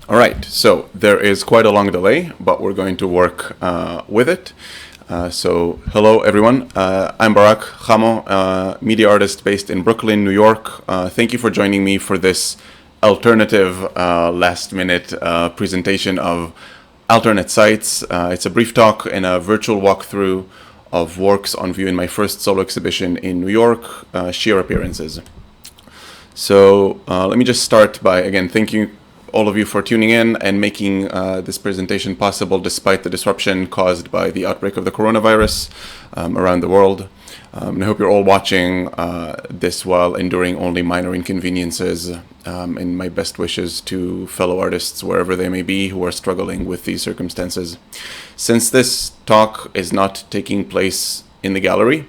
All right, so there is quite a long delay, but we're going to work with it. So hello everyone, I'm Barak Chamo, media artist based in Brooklyn, New York. Thank you for joining me for this alternative last minute presentation of alternate sites. It's a brief talk and a virtual walkthrough of works on view in my first solo exhibition in New York, Sheer Appearances. So let me just start by, again, thanking all of you for tuning in and making this presentation possible despite the disruption caused by the outbreak of the coronavirus around the world. And I hope you're all watching this while enduring only minor inconveniences, and my best wishes to fellow artists wherever they may be who are struggling with these circumstances. Since this talk is not taking place in the gallery,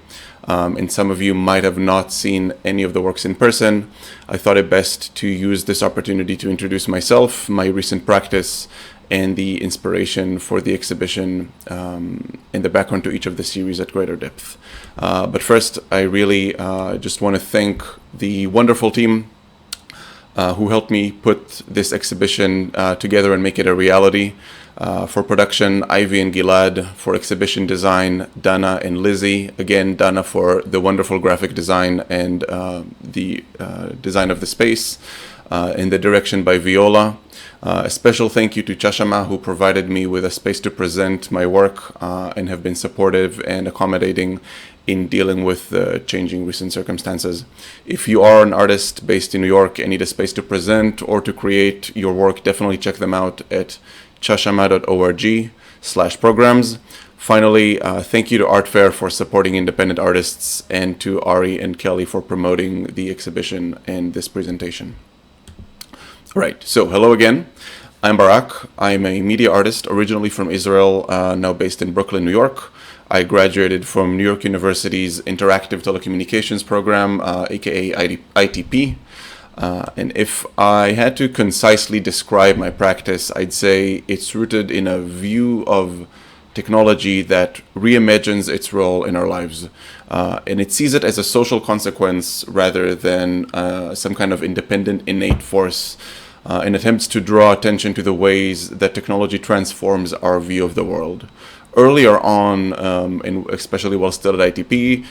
and some of you might have not seen any of the works in person, I thought it best to use this opportunity to introduce myself, my recent practice, and the inspiration for the exhibition, and the background to each of the series at greater depth. But first, I really just want to thank the wonderful team who helped me put this exhibition together and make it a reality. For production, Ivy and Gilad; for exhibition design, Dana and Lizzie. Again, Dana for the wonderful graphic design and the design of the space, and the direction by Viola. A special thank you to Chashama, who provided me with a space to present my work and have been supportive and accommodating in dealing with the changing recent circumstances. If you are an artist based in New York and need a space to present or to create your work, definitely check them out at chashama.org/programs. Finally, thank you to Art Fair for supporting independent artists, and to Ari and Kelly for promoting the exhibition and this presentation. All right, so hello again. I'm Barak. I'm a media artist originally from Israel, now based in Brooklyn, New York. I graduated from New York University's Interactive Telecommunications program, aka ITP. And if I had to concisely describe my practice, I'd say it's rooted in a view of technology that reimagines its role in our lives. And it sees it as a social consequence rather than some kind of independent, innate force, and attempts to draw attention to the ways that technology transforms our view of the world. Earlier on, and especially while still at ITP,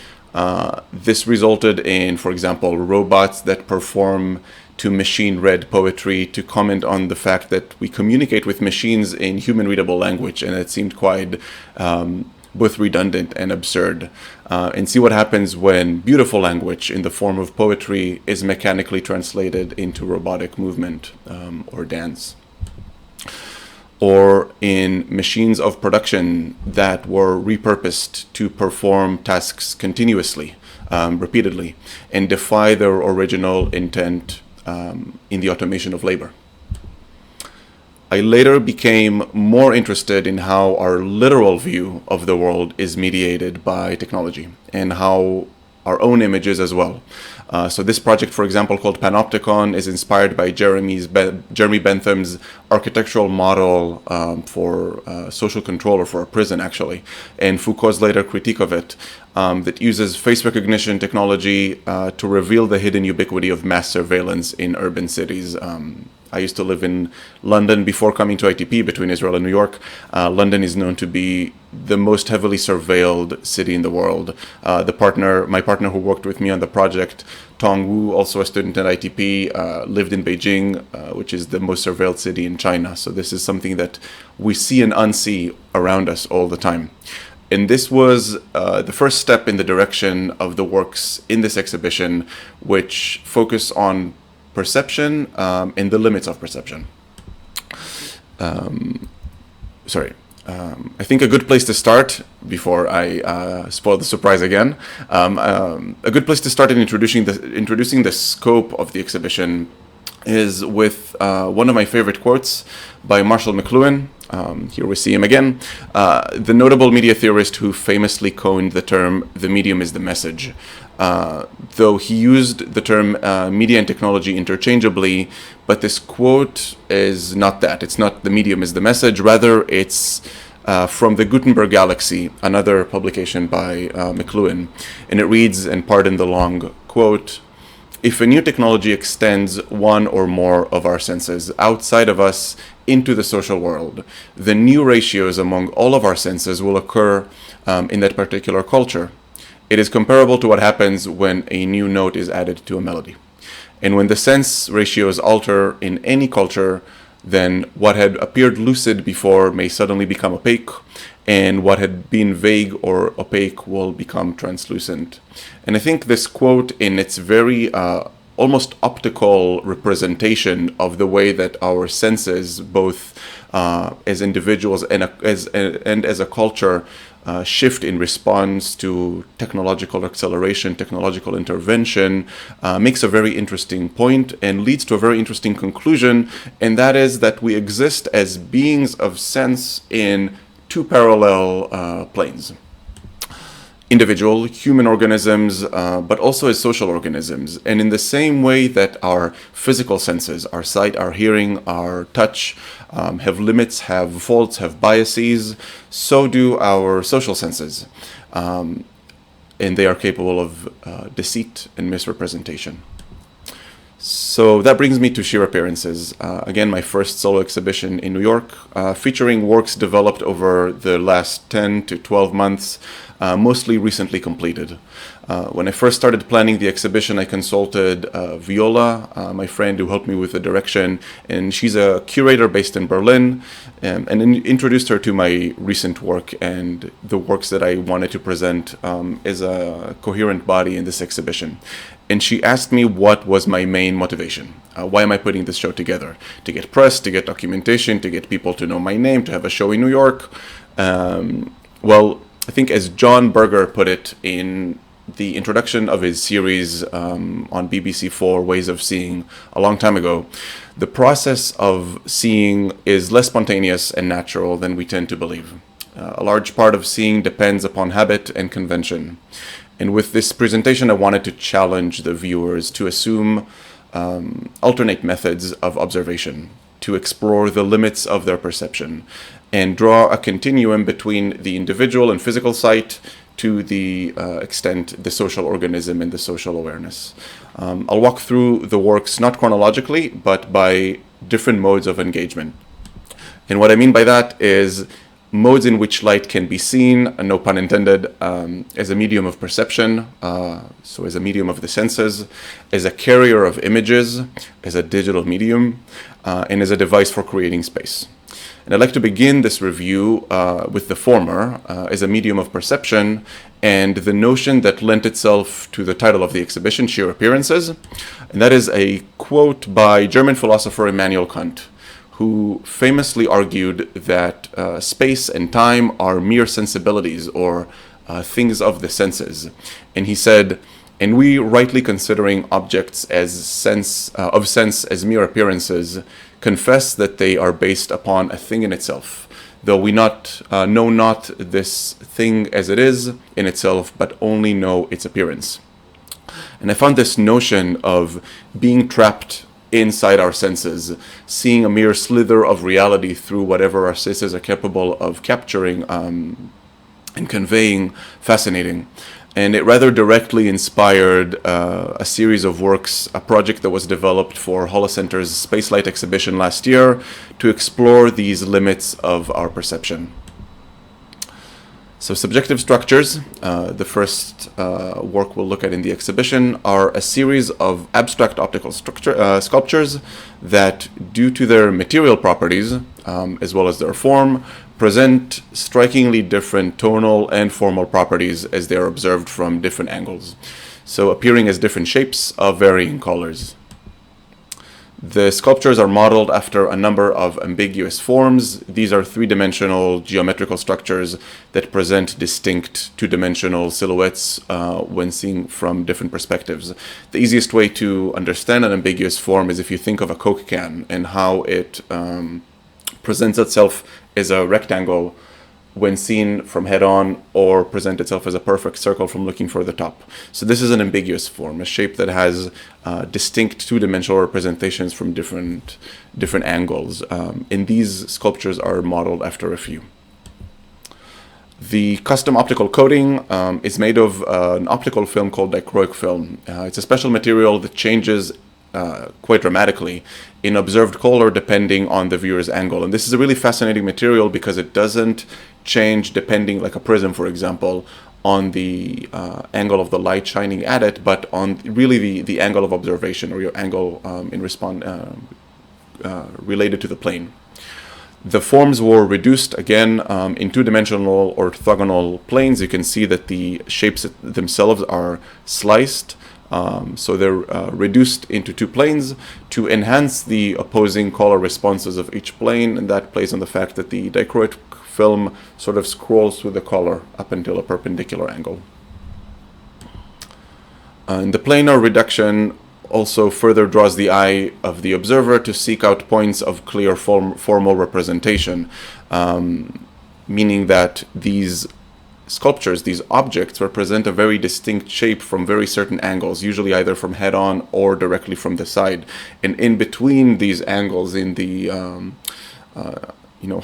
this resulted in, for example, robots that perform to machine-read poetry to comment on the fact that we communicate with machines in human-readable language, and it seemed quite both redundant and absurd. And see what happens when beautiful language in the form of poetry is mechanically translated into robotic movement or dance. Or in machines of production that were repurposed to perform tasks continuously, repeatedly, and defy their original intent in the automation of labor. I later became more interested in how our literal view of the world is mediated by technology, and how our own images as well. So this project, for example, called Panopticon, is inspired by Jeremy Bentham's architectural model for social control, or for a prison, actually, and Foucault's later critique of it, that uses face recognition technology to reveal the hidden ubiquity of mass surveillance in urban cities. I used to live in London before coming to ITP, between Israel and New York. London is known to be the most heavily surveilled city in the world. My partner who worked with me on the project, Tong Wu, also a student at ITP, lived in Beijing, which is the most surveilled city in China. So this is something that we see and unsee around us all the time. And this was the first step in the direction of the works in this exhibition, which focus on perception and the limits of perception. I think a good place to start, before I spoil the surprise again, a good place to start in introducing the scope of the exhibition is with one of my favorite quotes by Marshall McLuhan. Here we see him again, the notable media theorist who famously coined the term "the medium is the message." Though he used the term media and technology interchangeably, but this quote is not that. It's not "the medium is the message," rather it's from the Gutenberg Galaxy, another publication by McLuhan, and it reads, and pardon the long quote, "If a new technology extends one or more of our senses outside of us into the social world, the new ratios among all of our senses will occur in that particular culture. It is comparable to what happens when a new note is added to a melody. And when the sense ratios alter in any culture, then what had appeared lucid before may suddenly become opaque, and what had been vague or opaque will become translucent. And I think this quote, in its very almost optical representation of the way that our senses, both as individuals and as a culture, shift in response to technological acceleration, technological intervention, makes a very interesting point and leads to a very interesting conclusion, and that is that we exist as beings of sense in two parallel planes. Individual human organisms, but also as social organisms. And in the same way that our physical senses, our sight, our hearing, our touch, have limits, have faults, have biases, so do our social senses. And they are capable of deceit and misrepresentation. So that brings me to sheer appearances. Again, my first solo exhibition in New York, featuring works developed over the last 10 to 12 months, mostly recently completed. When I first started planning the exhibition, I consulted Viola, my friend who helped me with the direction, and she's a curator based in Berlin, and introduced her to my recent work and the works that I wanted to present as a coherent body in this exhibition. And she asked me what was my main motivation. Why am I putting this show together? To get press, to get documentation, to get people to know my name, to have a show in New York? Well, I think as John Berger put it in the introduction of his series on BBC4, Ways of Seeing, a long time ago, the process of seeing is less spontaneous and natural than we tend to believe. A large part of seeing depends upon habit and convention. And with this presentation, I wanted to challenge the viewers to assume alternate methods of observation, to explore the limits of their perception, and draw a continuum between the individual and physical sight to the extent the social organism and the social awareness. I'll walk through the works not chronologically, but by different modes of engagement. And what I mean by that is modes in which light can be seen, no pun intended, as a medium of perception, so as a medium of the senses, as a carrier of images, as a digital medium, and as a device for creating space. And I'd like to begin this review with the former, as a medium of perception, and the notion that lent itself to the title of the exhibition, Sheer Appearances. And that is a quote by German philosopher Immanuel Kant, who famously argued that space and time are mere sensibilities, or things of the senses. And he said, and we, rightly considering objects as sense as mere appearances, confess that they are based upon a thing in itself, though we know not this thing as it is in itself, but only know its appearance. And I found this notion of being trapped inside our senses, seeing a mere slither of reality through whatever our senses are capable of capturing and conveying, fascinating. And it rather directly inspired a series of works, a project that was developed for Holocenter's Spacelight exhibition last year to explore these limits of our perception. So subjective structures, the first work we'll look at in the exhibition, are a series of abstract optical sculptures that, due to their material properties, as well as their form, present strikingly different tonal and formal properties as they are observed from different angles, so appearing as different shapes of varying colors. The sculptures are modeled after a number of ambiguous forms. These are three-dimensional geometrical structures that present distinct two-dimensional silhouettes when seen from different perspectives. The easiest way to understand an ambiguous form is if you think of a Coke can and how it presents itself as a rectangle when seen from head-on, or present itself as a perfect circle from looking for the top. So this is an ambiguous form, a shape that has distinct two-dimensional representations from different angles. And these sculptures are modeled after a few. The custom optical coating is made of an optical film called dichroic film. It's a special material that changes quite dramatically in observed color depending on the viewer's angle. And this is a really fascinating material because it doesn't change depending, like a prism, for example, on the angle of the light shining at it, but on really the angle of observation, or your angle in response related to the plane. The forms were reduced again in two-dimensional orthogonal planes. You can see that the shapes themselves are sliced. So they're reduced into two planes to enhance the opposing color responses of each plane, and that plays on the fact that the dichroic film sort of scrolls through the color up until a perpendicular angle. And the planar reduction also further draws the eye of the observer to seek out points of clear formal representation, meaning that these sculptures, these objects, represent a very distinct shape from very certain angles, usually either from head-on or directly from the side. And in between these angles, in the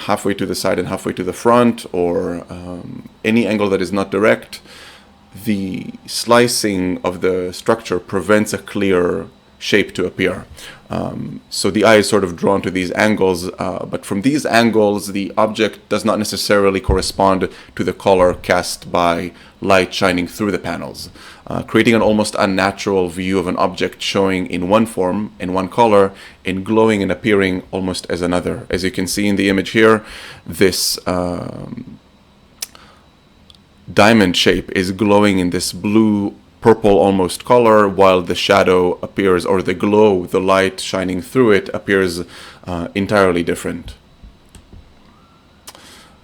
halfway to the side and halfway to the front, or any angle that is not direct, the slicing of the structure prevents a clear shape to appear. So the eye is sort of drawn to these angles, but from these angles, the object does not necessarily correspond to the color cast by light shining through the panels, creating an almost unnatural view of an object showing in one form, in one color, and glowing and appearing almost as another. As you can see in the image here, this diamond shape is glowing in this blue purple almost color, while the shadow appears, or the glow, the light shining through it, appears entirely different.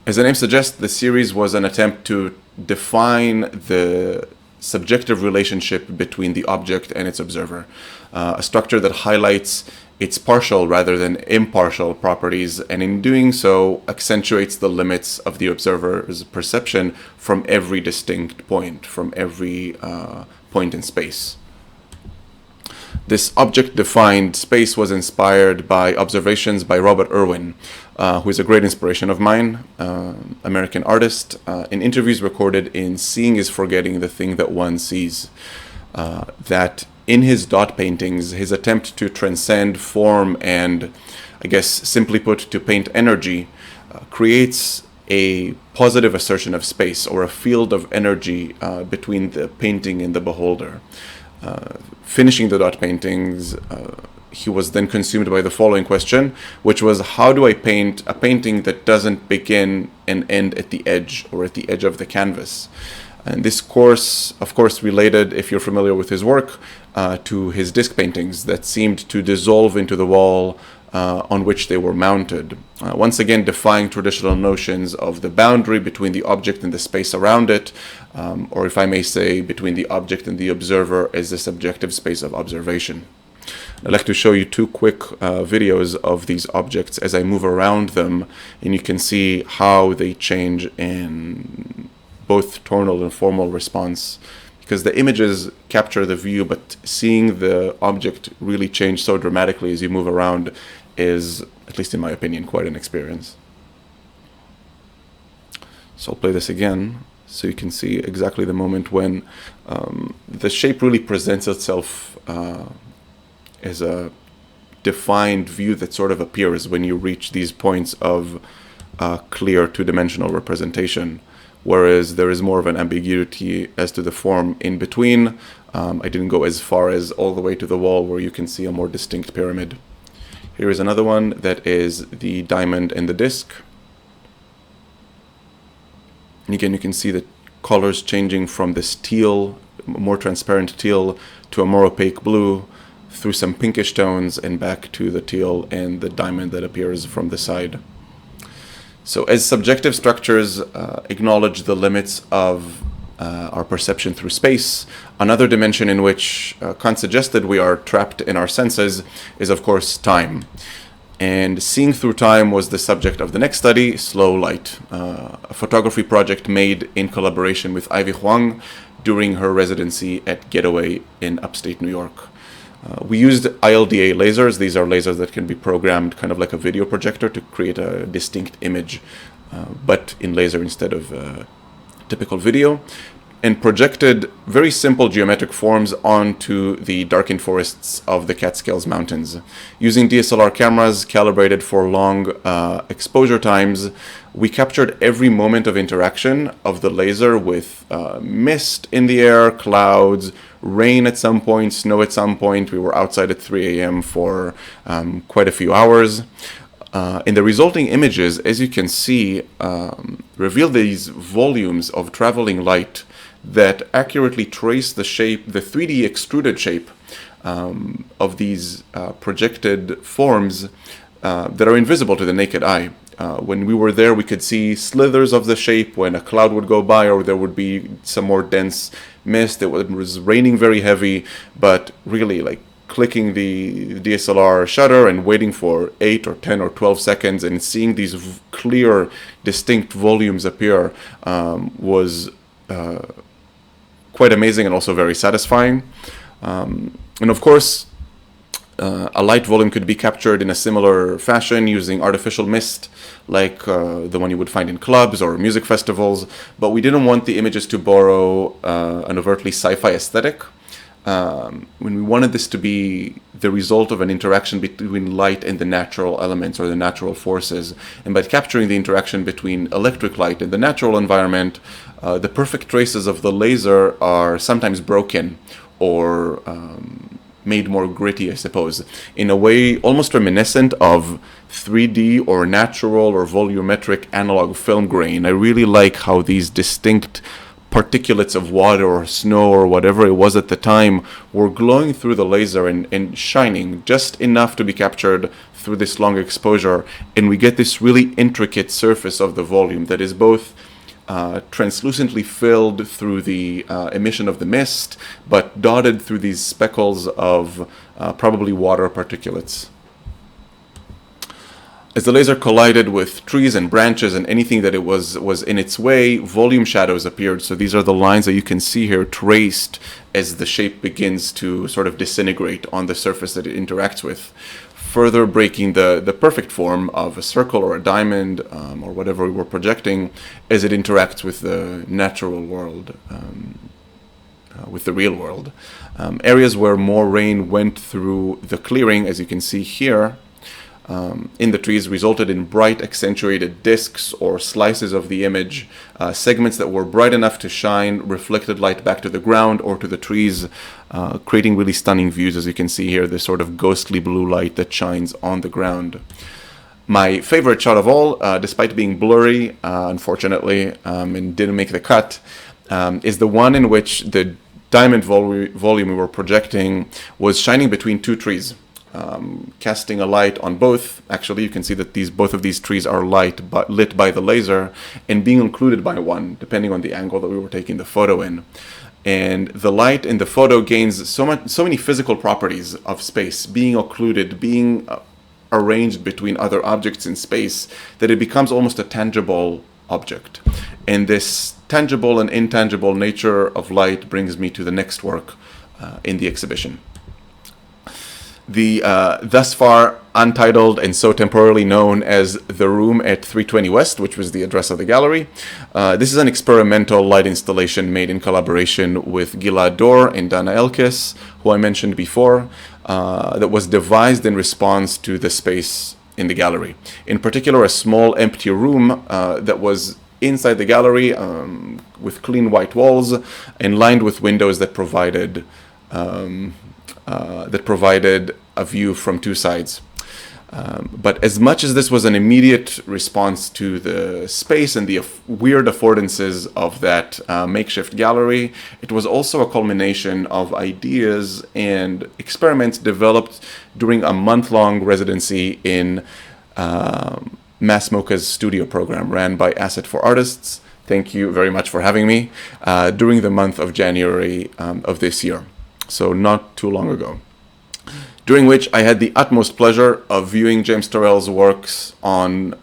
As the name suggests, the series was an attempt to define the subjective relationship between the object and its observer, a structure that highlights its partial rather than impartial properties, and in doing so accentuates the limits of the observer's perception from every distinct point, from every point in space. This object-defined space was inspired by observations by Robert Irwin, who is a great inspiration of mine, American artist, in interviews recorded in Seeing is Forgetting the Thing That One Sees, that in his dot paintings, his attempt to transcend form and, I guess, simply put, to paint energy, creates a positive assertion of space, or a field of energy between the painting and the beholder. Finishing the dot paintings, he was then consumed by the following question, which was, how do I paint a painting that doesn't begin and end at the edge, or at the edge of the canvas? And this course, of course, related, if you're familiar with his work, to his disc paintings that seemed to dissolve into the wall on which they were mounted. Once again, defying traditional notions of the boundary between the object and the space around it, or if I may say, between the object and the observer as the subjective space of observation. I'd like to show you two quick videos of these objects as I move around them, and you can see how they change in both tonal and formal response, because the images capture the view, but seeing the object really change so dramatically as you move around is, at least in my opinion, quite an experience. So I'll play this again so you can see exactly the moment when the shape really presents itself as a defined view that sort of appears when you reach these points of clear two-dimensional representation, whereas there is more of an ambiguity as to the form in between. I didn't go as far as all the way to the wall where you can see a more distinct pyramid. Here is another one that is the diamond and the disc. And again, you can see the colors changing from this teal, more transparent teal, to a more opaque blue, through some pinkish tones, and back to the teal and the diamond that appears from the side. So as subjective structures acknowledge the limits of our perception through space, another dimension in which Kant suggested we are trapped in our senses is, of course, time. And seeing through time was the subject of the next study, Slow Light, a photography project made in collaboration with Ivy Huang during her residency at Getaway in upstate New York. We used ILDA lasers. These are lasers that can be programmed kind of like a video projector to create a distinct image, but in laser instead of typical video, and projected very simple geometric forms onto the darkened forests of the Catskills Mountains. Using DSLR cameras calibrated for long exposure times, we captured every moment of interaction of the laser with mist in the air, clouds, rain at some point, snow at some point. We were outside at 3 a.m. for quite a few hours. And the resulting images, as you can see, reveal these volumes of traveling light that accurately trace the shape, the 3D extruded shape of these projected forms that are invisible to the naked eye. When we were there, we could see slithers of the shape when a cloud would go by, or there would be some more dense mist. It was raining very heavy, but really, like, clicking the DSLR shutter and waiting for 8 or 10 or 12 seconds and seeing these clear, distinct volumes appear was quite amazing and also very satisfying. And of course, a light volume could be captured in a similar fashion using artificial mist, like the one you would find in clubs or music festivals, but we didn't want the images to borrow an overtly sci-fi aesthetic. When we wanted this to be the result of an interaction between light and the natural elements or the natural forces, and by capturing the interaction between electric light and the natural environment, the perfect traces of the laser are sometimes broken or made more gritty, I suppose, in a way almost reminiscent of 3D or natural or volumetric analog film grain. I really like how these distinct particulates of water or snow or whatever it was at the time were glowing through the laser and shining just enough to be captured through this long exposure, and we get this really intricate surface of the volume that is both translucently filled through the emission of the mist, but dotted through these speckles of probably water particulates. As the laser collided with trees and branches and anything that it was in its way, volume shadows appeared. So these are the lines that you can see here traced as the shape begins to sort of disintegrate on the surface that it interacts with, further breaking the perfect form of a circle or a diamond or whatever we were projecting as it interacts with the natural world, with the real world. Areas where more rain went through the clearing, as you can see here, in the trees, resulted in bright accentuated discs or slices of the image, segments that were bright enough to shine reflected light back to the ground or to the trees, creating really stunning views, as you can see here, this sort of ghostly blue light that shines on the ground. My favorite shot of all, despite being blurry, unfortunately, and didn't make the cut, is the one in which the diamond volume we were projecting was shining between two trees. Casting a light on both. Actually, you can see that both of these trees are lit by the laser and being occluded by one, depending on the angle that we were taking the photo in. And the light in the photo gains so many physical properties of space, being occluded, being arranged between other objects in space, that it becomes almost a tangible object. And this tangible and intangible nature of light brings me to the next work in the exhibition. The thus far untitled and so temporarily known as The Room at 320 West, which was the address of the gallery. This is an experimental light installation made in collaboration with Gilad Dor and Dana Elkis, who I mentioned before, that was devised in response to the space in the gallery. In particular, a small empty room that was inside the gallery with clean white walls and lined with windows that provided a view from two sides. But as much as this was an immediate response to the space and the weird affordances of that makeshift gallery, it was also a culmination of ideas and experiments developed during a month-long residency in Mass Mocha's studio program ran by Asset for Artists. Thank you very much for having me during the month of January of this year. So not too long ago, during which I had the utmost pleasure of viewing James Turrell's works on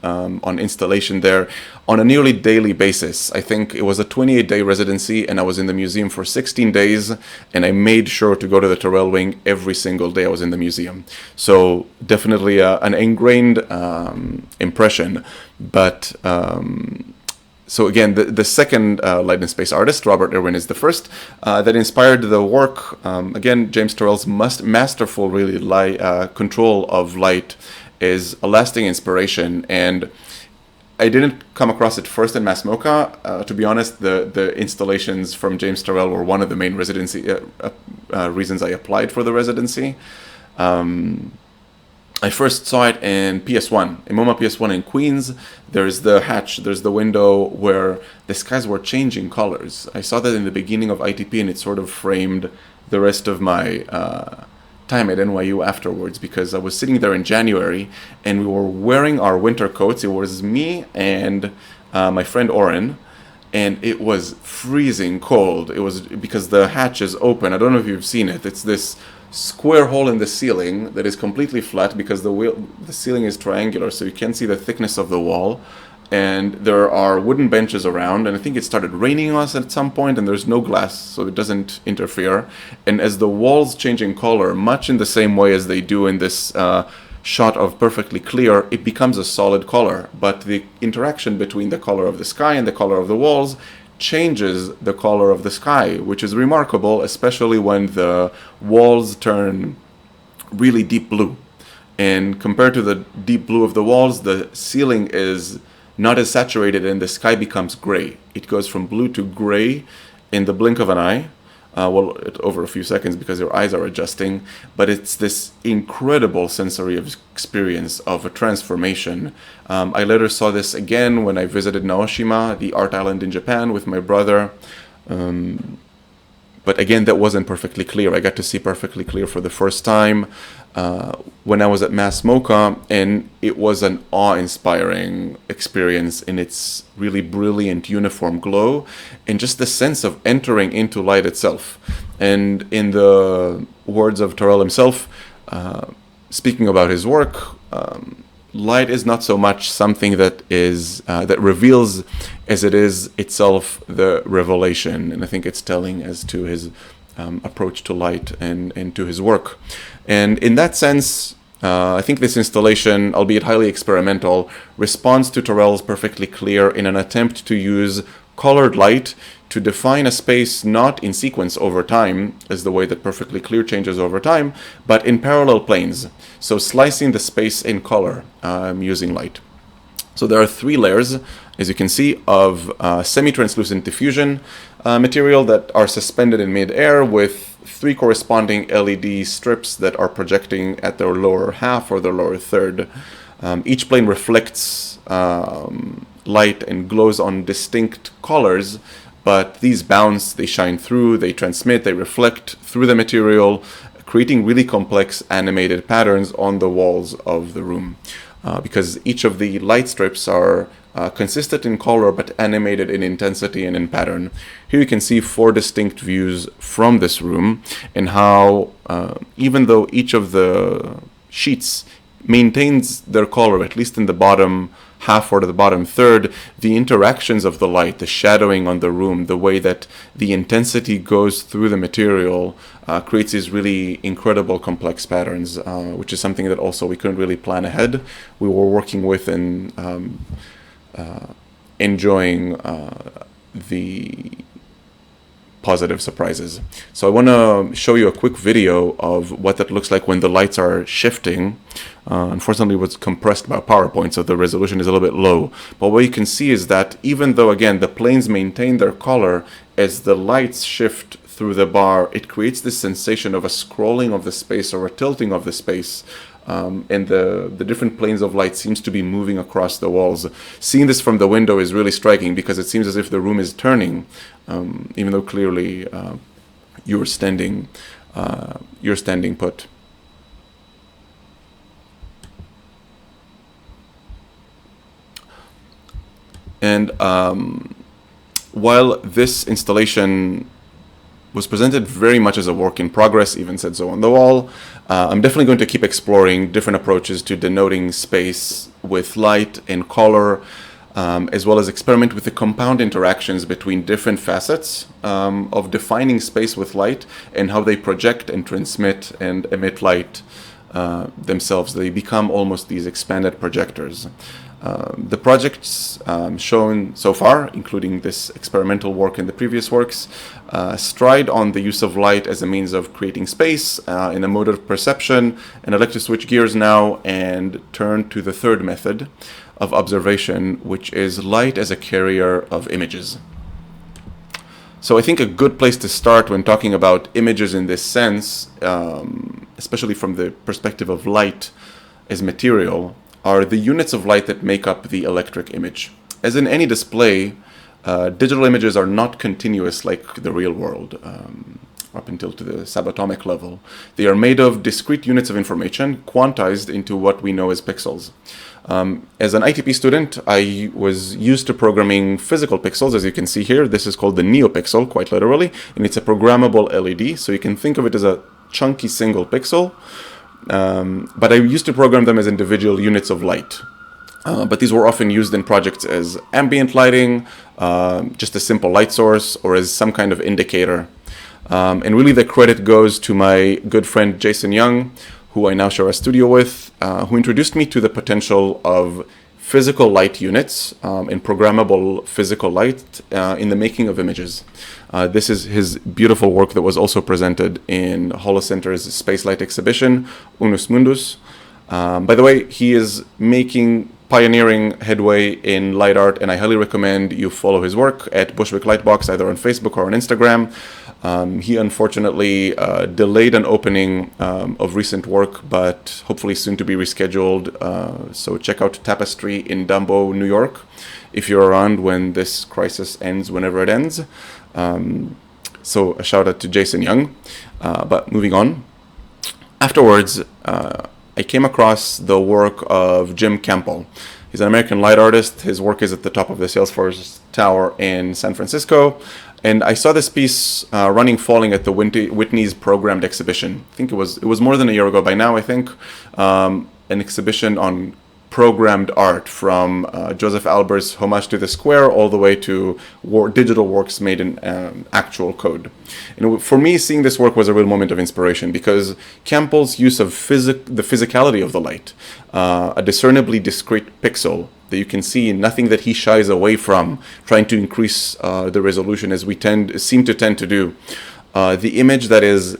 installation there on a nearly daily basis. I think it was a 28-day residency, and I was in the museum for 16 days, and I made sure to go to the Turrell wing every single day I was in the museum. So definitely an ingrained impression, but So again, the second light and space artist, Robert Irwin, is the first that inspired the work. Again, James Turrell's masterful, really, control of light is a lasting inspiration. And I didn't come across it first in Mass MoCA. To be honest, the installations from James Turrell were one of the main residency reasons I applied for the residency. I first saw it in PS1, in MoMA PS1 in Queens. There's the hatch, there's the window where the skies were changing colors. I saw that in the beginning of ITP, and it sort of framed the rest of my time at NYU afterwards, because I was sitting there in January and we were wearing our winter coats. It was me and my friend Oren, and it was freezing cold. It was because the hatch is open. I don't know if you've seen it. It's this square hole in the ceiling that is completely flat because the ceiling is triangular, so you can't see the thickness of the wall. And there are wooden benches around, and I think it started raining on us at some point, and there's no glass, so it doesn't interfere. And as the walls change in color, much in the same way as they do in this shot of Perfectly Clear, it becomes a solid color. But the interaction between the color of the sky and the color of the walls changes the color of the sky, which is remarkable, especially when the walls turn really deep blue. And compared to the deep blue of the walls, the ceiling is not as saturated and the sky becomes gray. It goes from blue to gray in the blink of an eye. Over a few seconds because your eyes are adjusting, but it's this incredible sensory experience of a transformation. I later saw this again when I visited Naoshima, the art island in Japan, with my brother. But again, that wasn't Perfectly Clear. I got to see Perfectly Clear for the first time when I was at Mass MoCA, and it was an awe-inspiring experience in its really brilliant uniform glow and just the sense of entering into light itself. And in the words of Turrell himself, speaking about his work, light is not so much something that is that reveals as it is itself the revelation. And I think it's telling as to his approach to light and to his work. And in that sense, I think this installation, albeit highly experimental, responds to Turrell's Perfectly Clear in an attempt to use colored light to define a space not in sequence over time, as the way that Perfectly Clear changes over time, but in parallel planes. So slicing the space in color using light. So there are 3 layers, as you can see, of semi-translucent diffusion material that are suspended in mid-air with 3 corresponding LED strips that are projecting at their lower half or their lower third. Each plane reflects light and glows on distinct colors, but these bounce, they shine through, they transmit, they reflect through the material, creating really complex animated patterns on the walls of the room. Because each of the light strips are consistent in color but animated in intensity and in pattern. Here you can see 4 distinct views from this room and how even though each of the sheets maintains their color, at least in the bottom half or the bottom third, the interactions of the light, the shadowing on the room, the way that the intensity goes through the material creates these really incredible complex patterns, which is something that also we couldn't really plan ahead. We were working with and enjoying the positive surprises. So I want to show you a quick video of what that looks like when the lights are shifting. Unfortunately, it was compressed by PowerPoint, so the resolution is a little bit low. But what you can see is that even though, again, the planes maintain their color, as the lights shift through the bar, it creates this sensation of a scrolling of the space or a tilting of the space. And the different planes of light seems to be moving across the walls. Seeing this from the window is really striking because it seems as if the room is turning, even though clearly you're standing put. And while this installation was presented very much as a work in progress, even said so on the wall, I'm definitely going to keep exploring different approaches to denoting space with light and color, as well as experiment with the compound interactions between different facets of defining space with light and how they project and transmit and emit light themselves. They become almost these expanded projectors. The projects shown so far, including this experimental work and the previous works, stride on the use of light as a means of creating space in a mode of perception, and I'd like to switch gears now and turn to the third method of observation, which is light as a carrier of images. So I think a good place to start when talking about images in this sense, especially from the perspective of light as material, are the units of light that make up the electric image. As in any display, digital images are not continuous like the real world, up until to the subatomic level. They are made of discrete units of information, quantized into what we know as pixels. As an ITP student, I was used to programming physical pixels, as you can see here. This is called the NeoPixel, quite literally, and it's a programmable LED, so you can think of it as a chunky single pixel. But I used to program them as individual units of light. But these were often used in projects as ambient lighting, just a simple light source, or as some kind of indicator. And really the credit goes to my good friend Jason Young, who I now share a studio with, who introduced me to the potential of physical light units and programmable physical light in the making of images. This is his beautiful work that was also presented in Holocenter's Space Light exhibition, Unus Mundus. By the way, he is making pioneering headway in light art, and I highly recommend you follow his work at Bushwick Lightbox, either on Facebook or on Instagram. He unfortunately delayed an opening of recent work, but hopefully soon to be rescheduled. So check out Tapestry in Dumbo, New York, if you're around when this crisis ends, whenever it ends. So a shout out to Jason Young. But moving on. Afterwards, I came across the work of Jim Campbell. He's an American light artist. His work is at the top of the Salesforce Tower in San Francisco. And I saw this piece running falling at the Whitney's programmed exhibition. I think it was more than a year ago by now, I think. An exhibition on programmed art from Joseph Albert's Homage to the Square all the way to digital works made in actual code. And for me, seeing this work was a real moment of inspiration because Campbell's use of the physicality of the light, a discernibly discrete pixel that you can see, nothing that he shies away from, trying to increase the resolution as we seem to tend to do. The image that is,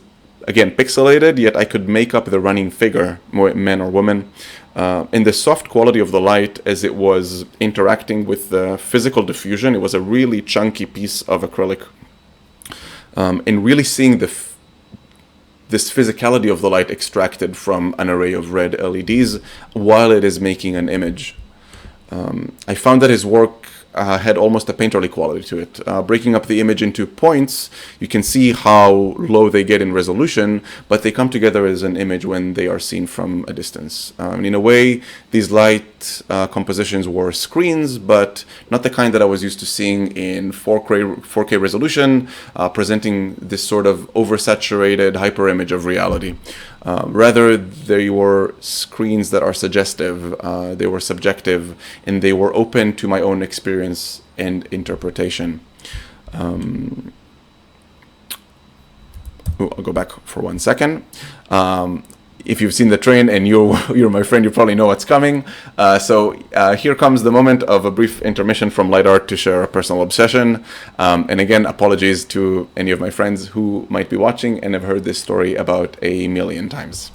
again, pixelated, yet I could make up the running figure, man or woman, and the soft quality of the light as it was interacting with the physical diffusion. It was a really chunky piece of acrylic. And really seeing this physicality of the light extracted from an array of red LEDs while it is making an image. I found that his work had almost a painterly quality to it. Breaking up the image into points, you can see how low they get in resolution, but they come together as an image when they are seen from a distance. In a way, these light compositions were screens, but not the kind that I was used to seeing in 4K resolution, presenting this sort of oversaturated hyperimage of reality. Rather, they were screens that are suggestive, they were subjective, and they were open to my own experience and interpretation. I'll go back for 1 second. If you've seen the train and you're my friend, you probably know what's coming. So here comes the moment of a brief intermission from light art to share a personal obsession. And again, apologies to any of my friends who might be watching and have heard this story about 1,000,000 times.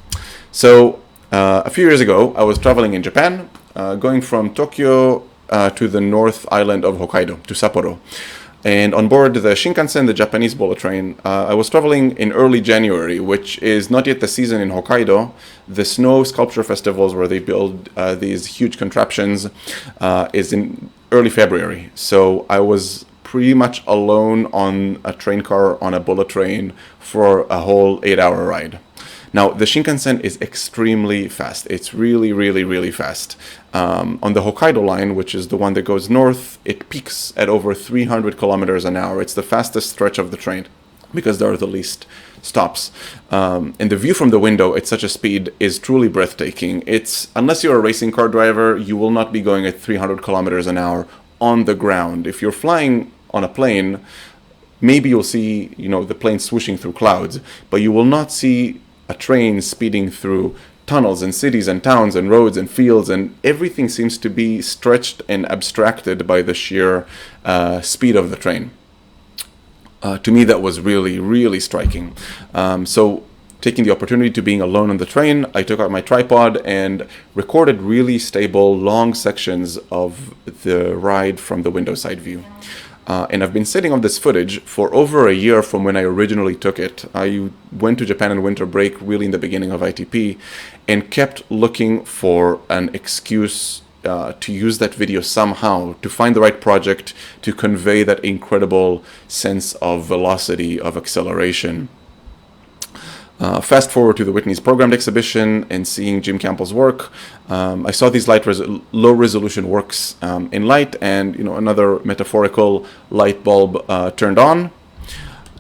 So a few years ago, I was traveling in Japan, going from Tokyo to the North Island of Hokkaido, to Sapporo. And on board the Shinkansen, the Japanese bullet train, I was traveling in early January, which is not yet the season in Hokkaido. The snow sculpture festivals where they build these huge contraptions is in early February. So I was pretty much alone on a train car on a bullet train for a whole 8-hour ride. Now, the Shinkansen is extremely fast. It's really, really, really fast. On the Hokkaido line, which is the one that goes north, it peaks at over 300 kilometers an hour. It's the fastest stretch of the train because there are the least stops. And the view from the window at such a speed is truly breathtaking. Unless you're a racing car driver, you will not be going at 300 kilometers an hour on the ground. If you're flying on a plane, maybe you'll see, the plane swooshing through clouds, but you will not see a train speeding through tunnels and cities and towns and roads and fields, and everything seems to be stretched and abstracted by the sheer speed of the train. To me, that was really, really striking. So taking the opportunity to being alone on the train, I took out my tripod and recorded really stable, long sections of the ride from the window side view. And I've been sitting on this footage for over a year from when I originally took it. I went to Japan on winter break really in the beginning of ITP and kept looking for an excuse to use that video somehow, to find the right project to convey that incredible sense of velocity, of acceleration. Fast forward to the Whitney's programmed exhibition and seeing Jim Campbell's work. I saw these low resolution works in light, and another metaphorical light bulb turned on,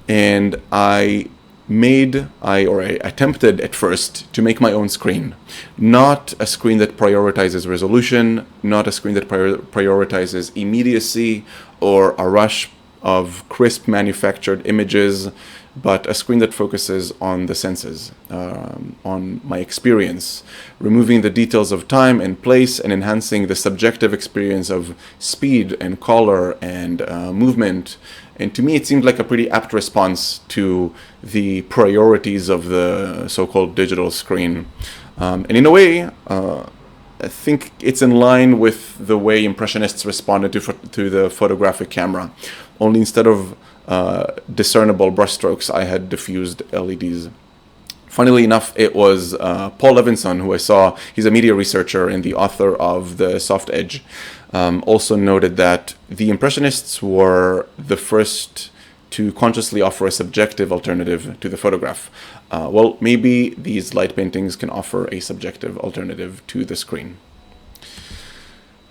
and I attempted at first to make my own screen. Not a screen that prioritizes resolution, not a screen that prioritizes immediacy or a rush of crisp manufactured images, but a screen that focuses on the senses, on my experience, removing the details of time and place and enhancing the subjective experience of speed and color and movement. And to me, it seemed like a pretty apt response to the priorities of the so-called digital screen. And in a way, I think it's in line with the way Impressionists responded to the photographic camera. Only instead of discernible brushstrokes, I had diffused LEDs. Funnily enough, it was Paul Levinson, who I saw. He's a media researcher and the author of The Soft Edge. Also noted that the Impressionists were the first to consciously offer a subjective alternative to the photograph. Well, maybe these light paintings can offer a subjective alternative to the screen.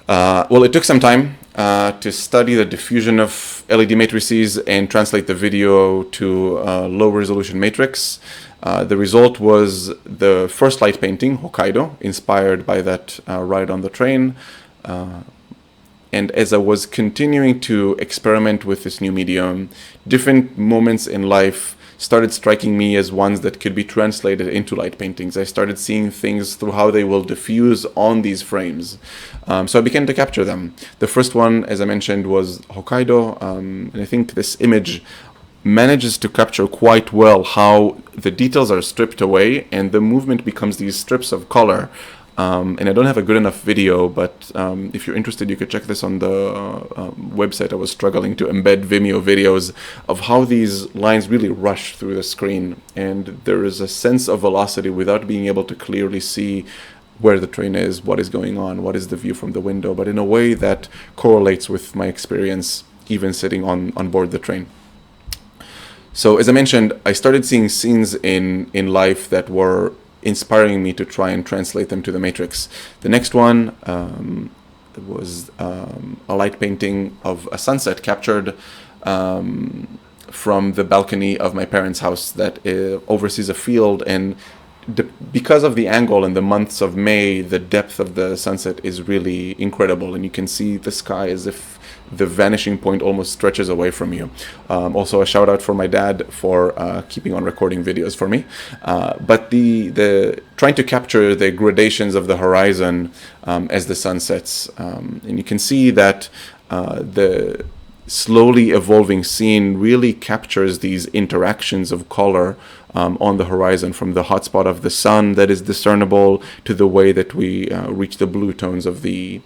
Well, it took some time to study the diffusion of LED matrices and translate the video to a low-resolution matrix. The result was the first light painting, Hokkaido, inspired by that ride on the train. And as I was continuing to experiment with this new medium, different moments in life started striking me as ones that could be translated into light paintings. I started seeing things through how they will diffuse on these frames. So I began to capture them. The first one, as I mentioned, was Hokkaido. And I think this image manages to capture quite well how the details are stripped away and the movement becomes these strips of color. And I don't have a good enough video, but if you're interested, you could check this on the website. I was struggling to embed Vimeo videos of how these lines really rush through the screen. And there is a sense of velocity without being able to clearly see where the train is, what is going on, what is the view from the window, but in a way that correlates with my experience even sitting on board the train. So as I mentioned, I started seeing scenes in life that were inspiring me to try and translate them to the matrix. The next one was a light painting of a sunset captured from the balcony of my parents' house that oversees a field, and because of the angle and the months of May, the depth of the sunset is really incredible, and you can see the sky as if the vanishing point almost stretches away from you. Also a shout out for my dad for keeping on recording videos for me. But the trying to capture the gradations of the horizon as the sun sets. And you can see that the slowly evolving scene really captures these interactions of color on the horizon, from the hot spot of the sun that is discernible to the way that we reach the blue tones of the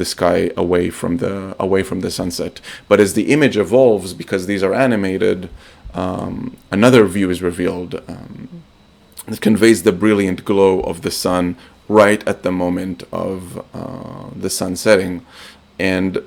sky away from the sunset. But as the image evolves, because these are animated, another view is revealed that conveys the brilliant glow of the sun right at the moment of the sun setting. And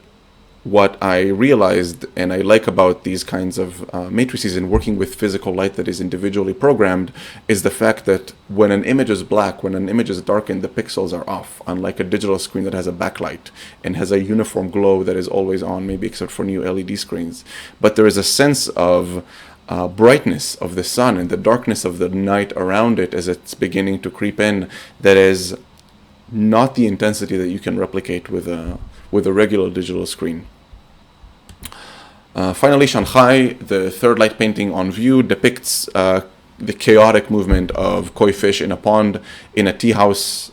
what I realized and I like about these kinds of matrices and working with physical light that is individually programmed is the fact that when an image is black, when an image is darkened, the pixels are off, unlike a digital screen that has a backlight and has a uniform glow that is always on, maybe except for new LED screens. But there is a sense of brightness of the sun and the darkness of the night around it as it's beginning to creep in that is not the intensity that you can replicate with a regular digital screen. Finally, Shanghai, the third light painting on view, depicts the chaotic movement of koi fish in a pond in a tea house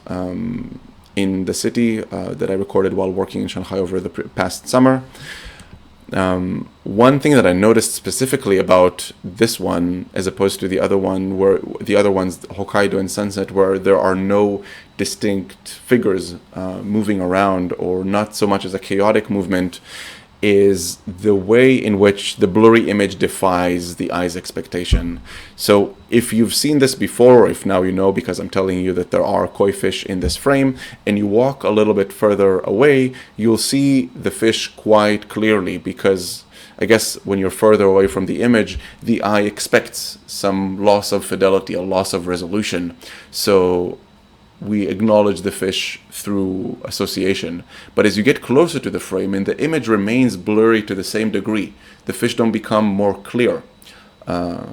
in the city that I recorded while working in Shanghai over the past summer. One thing that I noticed specifically about this one, as opposed to the other one, where the other ones, Hokkaido and Sunset, where there are no distinct figures moving around, or not so much as a chaotic movement, is the way in which the blurry image defies the eye's expectation. So if you've seen this before, or if now you know because I'm telling you that there are koi fish in this frame, and you walk a little bit further away, you'll see the fish quite clearly, because I guess when you're further away from the image, the eye expects some loss of fidelity, a loss of resolution. So we acknowledge the fish through association. But as you get closer to the frame and the image remains blurry to the same degree, the fish don't become more clear. The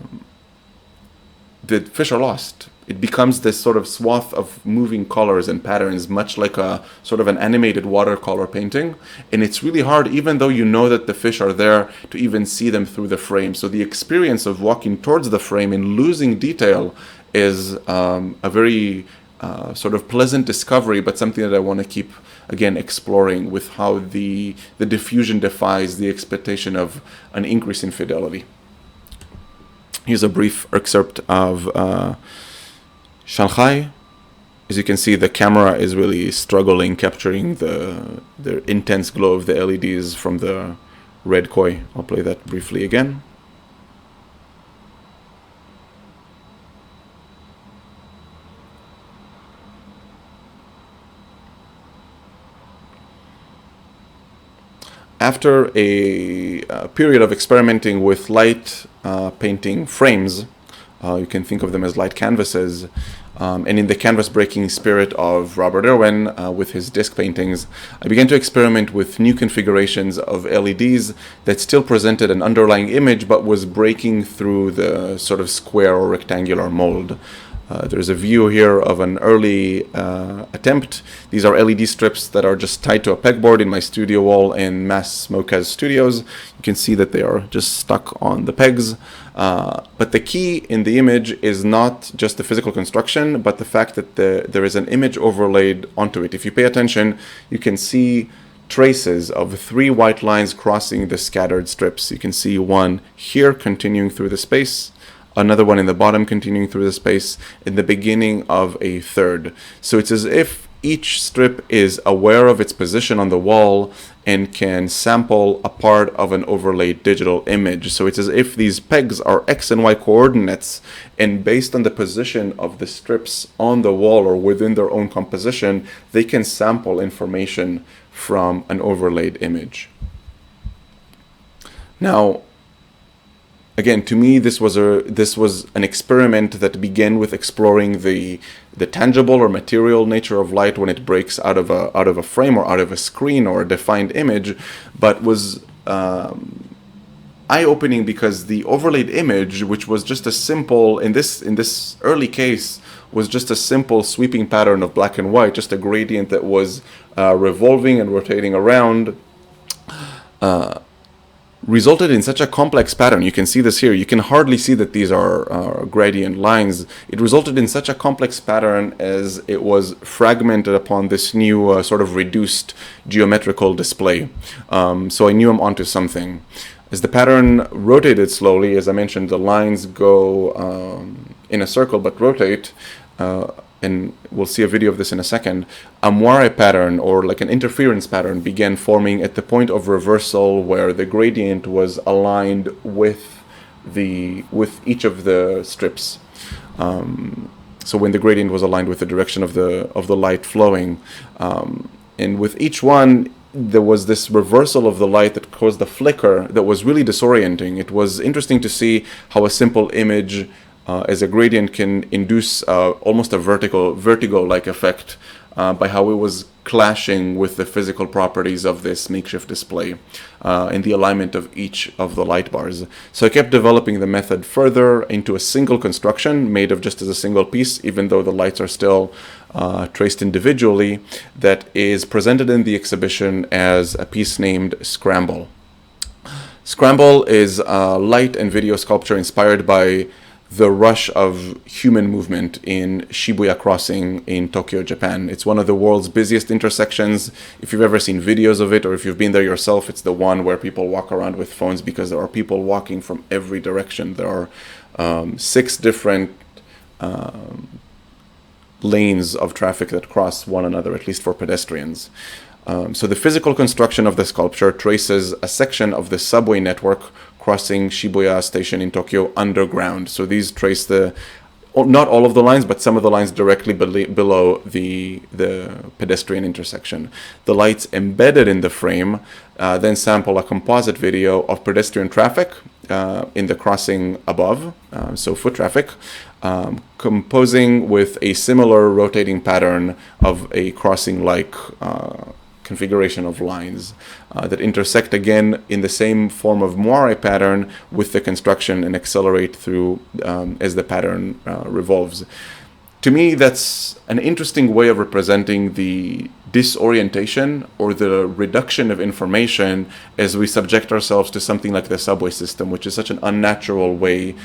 fish are lost. It becomes this sort of swath of moving colors and patterns, much like a sort of an animated watercolor painting. And it's really hard, even though you know that the fish are there, to even see them through the frame. So the experience of walking towards the frame and losing detail is a very sort of pleasant discovery, but something that I want to keep, again, exploring with how the diffusion defies the expectation of an increase in fidelity. Here's a brief excerpt of Shanghai. As you can see, the camera is really struggling capturing the intense glow of the LEDs from the red koi. I'll play that briefly again. After a period of experimenting with light painting frames, you can think of them as light canvases, and in the canvas breaking spirit of Robert Irwin with his disc paintings, I began to experiment with new configurations of LEDs that still presented an underlying image but was breaking through the sort of square or rectangular mold. There's a view here of an early attempt. These are LED strips that are just tied to a pegboard in my studio wall in Mass Smokaz Studios. You can see that they are just stuck on the pegs. But the key in the image is not just the physical construction, but the fact that there is an image overlaid onto it. If you pay attention, you can see traces of 3 white lines crossing the scattered strips. You can see one here continuing through the space, another one in the bottom continuing through the space, in the beginning of a third. So it's as if each strip is aware of its position on the wall and can sample a part of an overlaid digital image. So it's as if these pegs are X and Y coordinates, and based on the position of the strips on the wall or within their own composition, they can sample information from an overlaid image. Now, again, to me, this was an experiment that began with exploring the tangible or material nature of light when it breaks out of a frame or out of a screen or a defined image, but was eye-opening because the overlaid image, which was just a simple, in this early case, was just a simple sweeping pattern of black and white, just a gradient that was revolving and rotating around, resulted in such a complex pattern. You can see this here. You can hardly see that these are gradient lines. It resulted in such a complex pattern as it was fragmented upon this new sort of reduced geometrical display. So I knew I'm onto something. As the pattern rotated slowly, as I mentioned, the lines go in a circle but rotate, and we'll see a video of this in a second, a moire pattern, or like an interference pattern, began forming at the point of reversal where the gradient was aligned with each of the strips. So when the gradient was aligned with the direction of the light flowing, and with each one, there was this reversal of the light that caused a flicker that was really disorienting. It was interesting to see how a simple image as a gradient can induce almost a vertigo-like effect by how it was clashing with the physical properties of this makeshift display and the alignment of each of the light bars. So I kept developing the method further into a single construction made of just as a single piece, even though the lights are still traced individually, that is presented in the exhibition as a piece named Scramble. Scramble is a light and video sculpture inspired by the rush of human movement in Shibuya Crossing in Tokyo, Japan. It's one of the world's busiest intersections. If you've ever seen videos of it, or if you've been there yourself, it's the one where people walk around with phones because there are people walking from every direction. There are 6 different lanes of traffic that cross one another, at least for pedestrians. So the physical construction of the sculpture traces a section of the subway network crossing Shibuya Station in Tokyo underground. So these trace not all of the lines, but some of the lines directly below the pedestrian intersection. The lights embedded in the frame then sample a composite video of pedestrian traffic in the crossing above, so foot traffic, composing with a similar rotating pattern of a crossing-like configuration of lines that intersect again in the same form of moire pattern with the construction and accelerate through as the pattern revolves. To me, that's an interesting way of representing the disorientation or the reduction of information as we subject ourselves to something like the subway system, which is such an unnatural way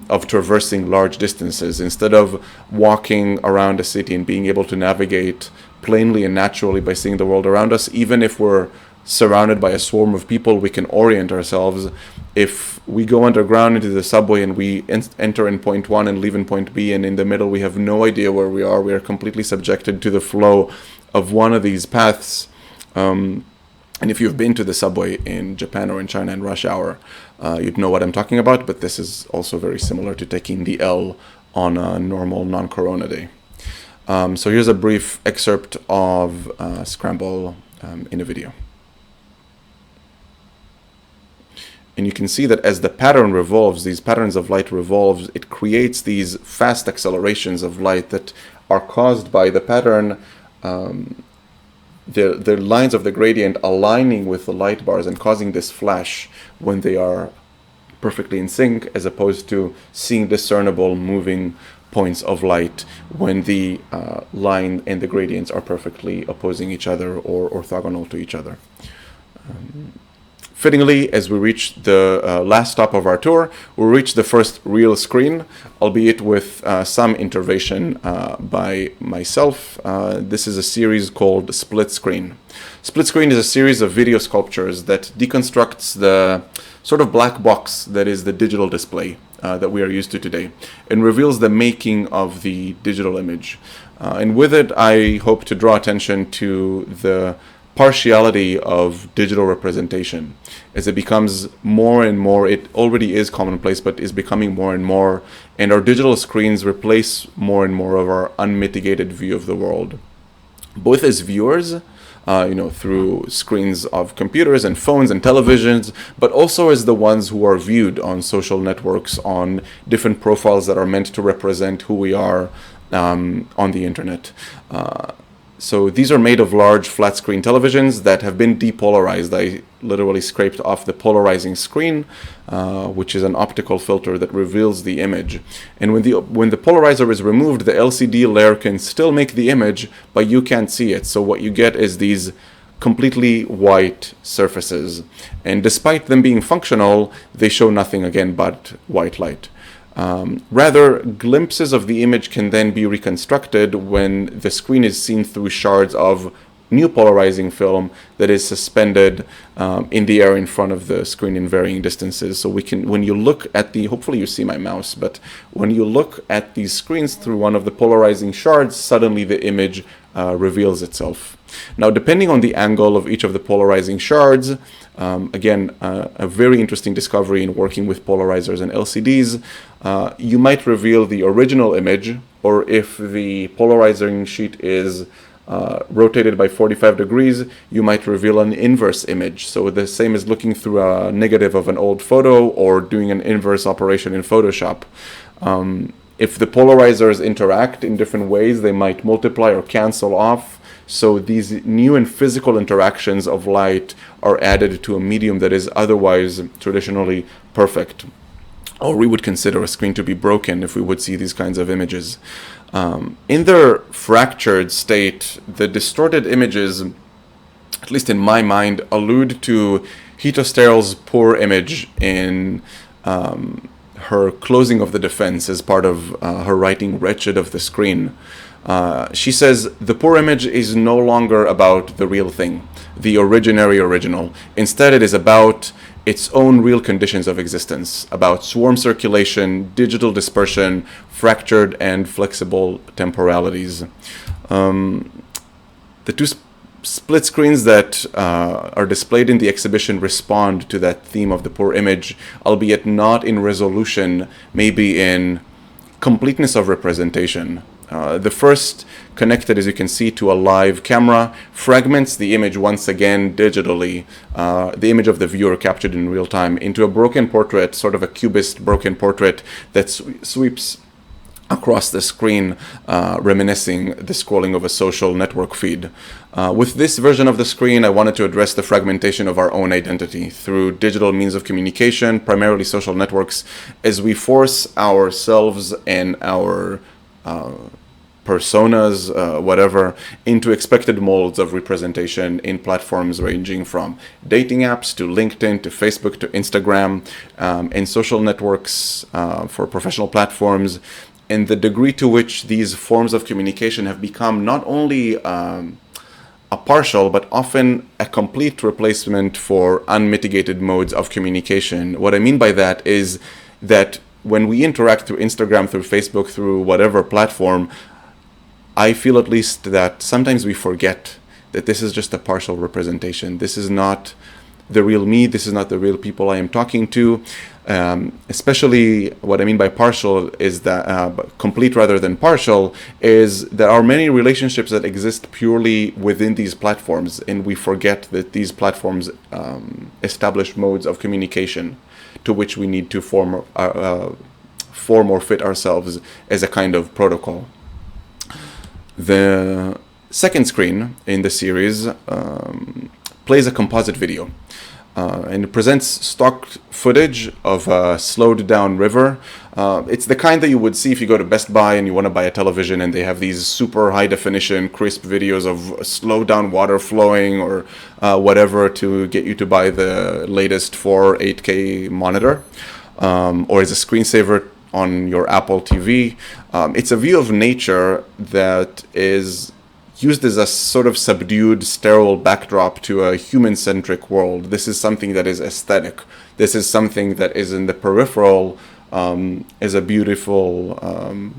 of traversing large distances. Instead of walking around a city and being able to navigate plainly and naturally by seeing the world around us, even if we're surrounded by a swarm of people, we can orient ourselves. If we go underground into the subway and we enter in point 1 and leave in point B, and in the middle we have no idea where we are completely subjected to the flow of one of these paths. And if you've been to the subway in Japan or in China in rush hour, you'd know what I'm talking about, but this is also very similar to taking the L on a normal non-corona day. So here's a brief excerpt of Scramble in a video. And you can see that as the pattern revolves, these patterns of light revolves, it creates these fast accelerations of light that are caused by the pattern, the lines of the gradient aligning with the light bars and causing this flash when they are perfectly in sync, as opposed to seeing discernible moving points of light when the line and the gradients are perfectly opposing each other or orthogonal to each other. Fittingly, as we reach the last stop of our tour, we'll reach the first real screen, albeit with some intervention by myself. This is a series called Split Screen. Split Screen is a series of video sculptures that deconstructs the sort of black box that is the digital display that we are used to today, and reveals the making of the digital image. And with it, I hope to draw attention to the partiality of digital representation as it becomes more and more. It already is commonplace, but is becoming more and more, and our digital screens replace more and more of our unmitigated view of the world, both as viewers, through screens of computers and phones and televisions, but also as the ones who are viewed on social networks, on different profiles that are meant to represent who we are on the internet. So these are made of large flat screen televisions that have been depolarized. I literally scraped off the polarizing screen, which is an optical filter that reveals the image. And when the polarizer is removed, the LCD layer can still make the image, but you can't see it. So what you get is these completely white surfaces. And despite them being functional, they show nothing again but white light. Rather, glimpses of the image can then be reconstructed when the screen is seen through shards of new polarizing film that is suspended in the air in front of the screen in varying distances. So when you look at hopefully you see my mouse, but when you look at these screens through one of the polarizing shards, suddenly the image reveals itself. Now, depending on the angle of each of the polarizing shards, again, a very interesting discovery in working with polarizers and LCDs, you might reveal the original image, or if the polarizing sheet is rotated by 45 degrees, you might reveal an inverse image. So the same as looking through a negative of an old photo or doing an inverse operation in Photoshop. If the polarizers interact in different ways, they might multiply or cancel off. So these new and physical interactions of light are added to a medium that is otherwise traditionally perfect. Or we would consider a screen to be broken if we would see these kinds of images. In their fractured state, the distorted images, at least in my mind, allude to Hito Sterl's poor image in her closing of the defense as part of her writing Wretched of the Screen. She says, the poor image is no longer about the real thing, the original. Instead, it is about its own real conditions of existence, about swarm circulation, digital dispersion, fractured and flexible temporalities. The two split screens that are displayed in the exhibition respond to that theme of the poor image, albeit not in resolution, maybe in completeness of representation. The first, connected, as you can see, to a live camera, fragments the image once again digitally, the image of the viewer captured in real time, into a broken portrait, sort of a cubist broken portrait that sweeps across the screen, reminiscing the scrolling of a social network feed. With this version of the screen, I wanted to address the fragmentation of our own identity through digital means of communication, primarily social networks, as we force ourselves and our personas, whatever, into expected molds of representation in platforms ranging from dating apps to LinkedIn to Facebook to Instagram, and social networks for professional platforms, and the degree to which these forms of communication have become not only a partial but often a complete replacement for unmitigated modes of communication. What I mean by that is that when we interact through Instagram, through Facebook, through whatever platform, I feel at least that sometimes we forget that this is just a partial representation. This is not the real me. This is not the real people I am talking to. Especially what I mean by partial is that, complete rather than partial, is there are many relationships that exist purely within these platforms, and we forget that these platforms establish modes of communication to which we need to form or fit ourselves as a kind of protocol. The second screen in the series plays a composite video. And it presents stock footage of a slowed down river. It's the kind that you would see if you go to Best Buy and you want to buy a television and they have these super high definition, crisp videos of slowed down water flowing or whatever to get you to buy the latest 8K monitor, or as a screensaver on your Apple TV. It's a view of nature that is used as a sort of subdued, sterile backdrop to a human-centric world. This is something that is aesthetic. This is something that is in the peripheral as a beautiful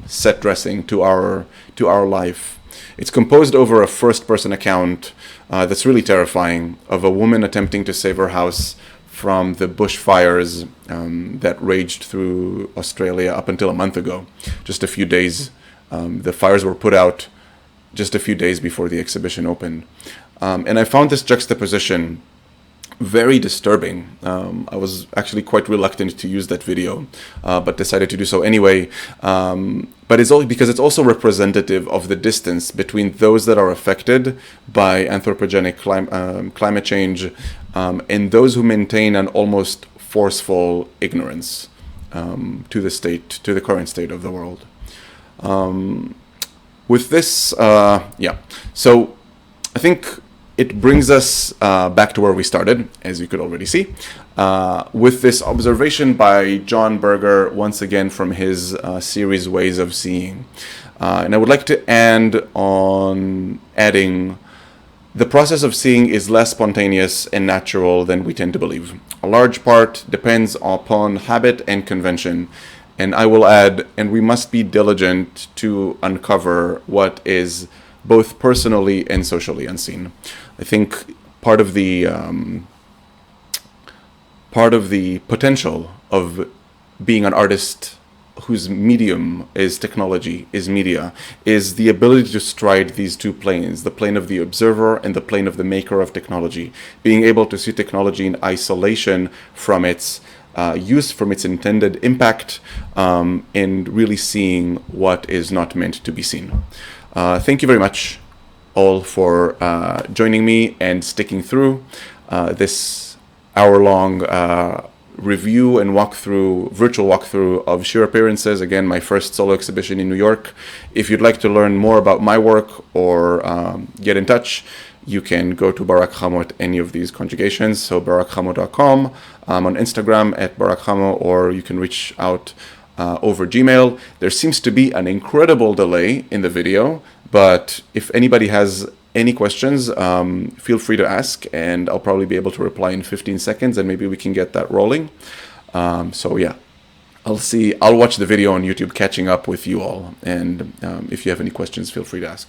set dressing to our life. It's composed over a first-person account that's really terrifying, of a woman attempting to save her house from the bushfires that raged through Australia up until a month ago. Just a few days. The fires were put out just a few days before the exhibition opened. And I found this juxtaposition very disturbing. I was actually quite reluctant to use that video, but decided to do so anyway. But it's only because it's also representative of the distance between those that are affected by anthropogenic climate change and those who maintain an almost forceful ignorance to the current state of the world. With this, so I think it brings us back to where we started, as you could already see, with this observation by John Berger, once again from his series Ways of Seeing. And I would like to end on adding, the process of seeing is less spontaneous and natural than we tend to believe. A large part depends upon habit and convention. And I will add, and we must be diligent to uncover what is both personally and socially unseen. I think part of the potential of being an artist whose medium is technology, is media, is the ability to stride these two planes, the plane of the observer and the plane of the maker of technology. Being able to see technology in isolation from its use, from its intended impact, and really seeing what is not meant to be seen. Thank you very much all for joining me and sticking through this hour-long review and virtual walkthrough of Sheer Appearances. Again, my first solo exhibition in New York. If you'd like to learn more about my work or get in touch, you can go to Barak Hamo at any of these conjugations. So barakhamo.com, on Instagram at barakhamo, or you can reach out over Gmail. There seems to be an incredible delay in the video, but if anybody has any questions, feel free to ask, and I'll probably be able to reply in 15 seconds, and maybe we can get that rolling. So yeah, I'll watch the video on YouTube catching up with you all, and if you have any questions, feel free to ask.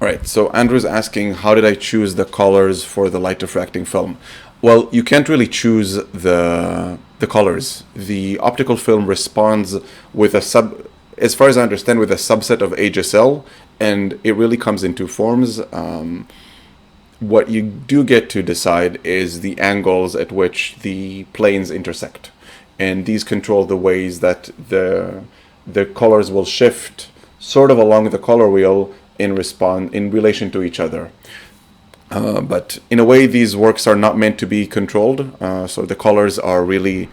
All right, so Andrew's asking, how did I choose the colors for the light diffracting film? Well, you can't really choose the colors. The optical film responds with as far as I understand, with a subset of HSL, and it really comes in two forms. What you do get to decide is the angles at which the planes intersect, and these control the ways that the colors will shift sort of along the color wheel in relation to each other. But in a way, these works are not meant to be controlled. So the colors are really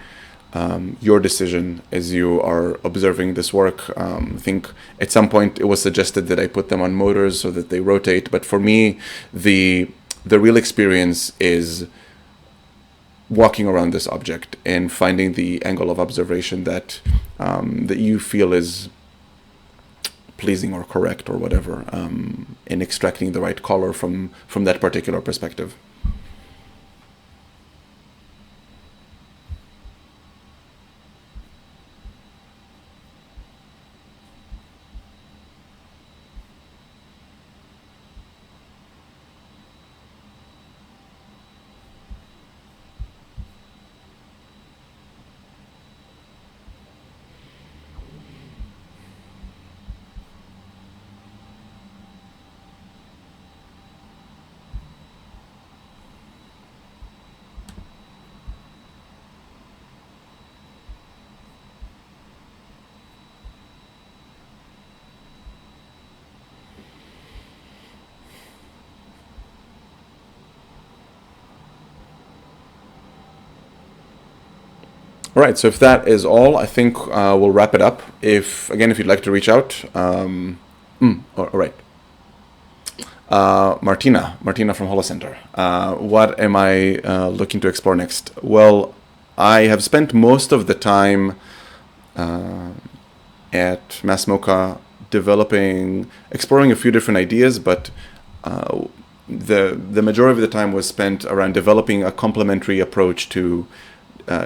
your decision as you are observing this work. I think at some point it was suggested that I put them on motors so that they rotate. But for me, the real experience is walking around this object and finding the angle of observation that you feel is pleasing or correct or whatever, and extracting the right color from that particular perspective. All right, so if that is all, I think we'll wrap it up. If you'd like to reach out, all right. Martina from Holo Center. What am I looking to explore next? Well, I have spent most of the time at MassMocha exploring a few different ideas, but the majority of the time was spent around developing a complementary approach to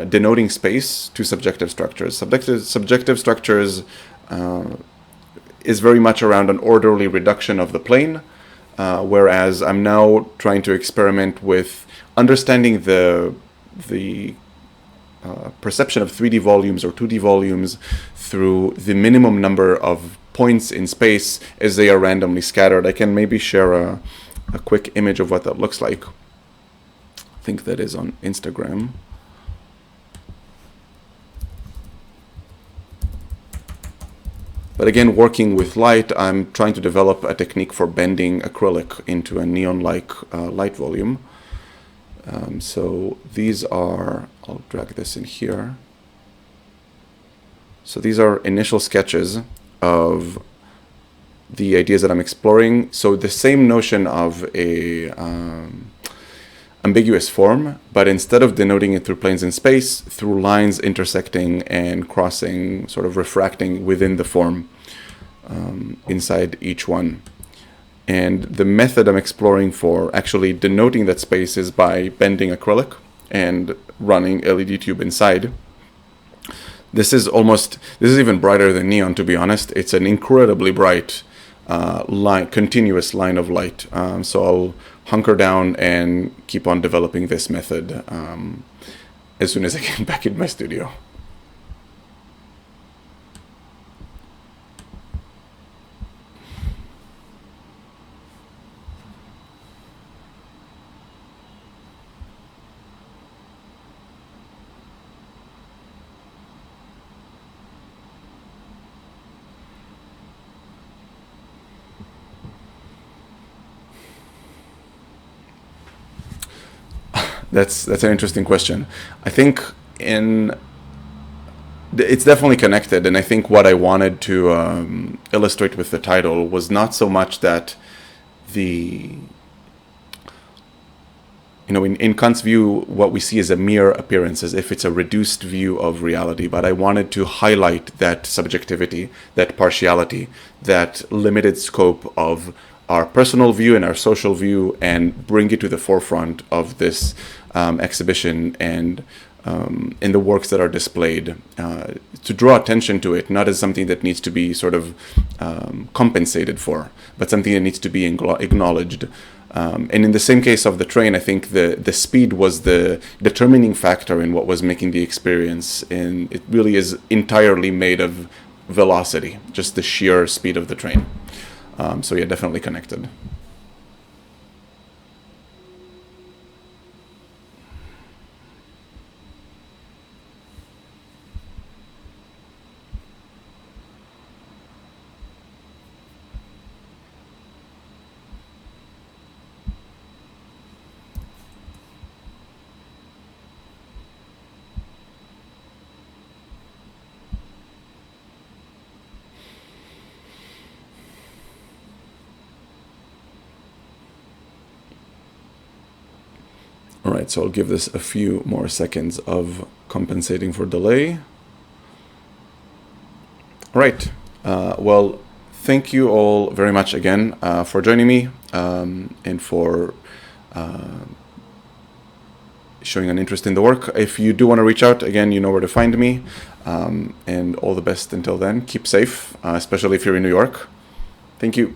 denoting space to subjective structures. Subjective structures is very much around an orderly reduction of the plane, whereas I'm now trying to experiment with understanding the perception of 3D volumes or 2D volumes through the minimum number of points in space as they are randomly scattered. I can maybe share a quick image of what that looks like. I think that is on Instagram. But again, working with light, I'm trying to develop a technique for bending acrylic into a neon-like light volume. So these are, I'll drag this in here. So these are initial sketches of the ideas that I'm exploring. So the same notion of a ambiguous form, but instead of denoting it through planes in space, through lines intersecting and crossing, sort of refracting within the form inside each one. And the method I'm exploring for actually denoting that space is by bending acrylic and running LED tube inside. This is even brighter than neon, to be honest. It's an incredibly bright continuous line of light. So I'll hunker down and keep on developing this method as soon as I get back in my studio. That's an interesting question. I think it's definitely connected, and I think what I wanted to illustrate with the title was not so much that the in Kant's view, what we see is a mere appearance, as if it's a reduced view of reality. But I wanted to highlight that subjectivity, that partiality, that limited scope of our personal view and our social view, and bring it to the forefront of this exhibition and in the works that are displayed, to draw attention to it, not as something that needs to be sort of compensated for, but something that needs to be acknowledged. And in the same case of the train, I think the speed was the determining factor in what was making the experience, and it really is entirely made of velocity, just the sheer speed of the train. So yeah, definitely connected. All right, so I'll give this a few more seconds of compensating for delay. All right, well, thank you all very much again for joining me and for showing an interest in the work. If you do want to reach out, again, you know where to find me. And all the best until then. Keep safe, especially if you're in New York. Thank you.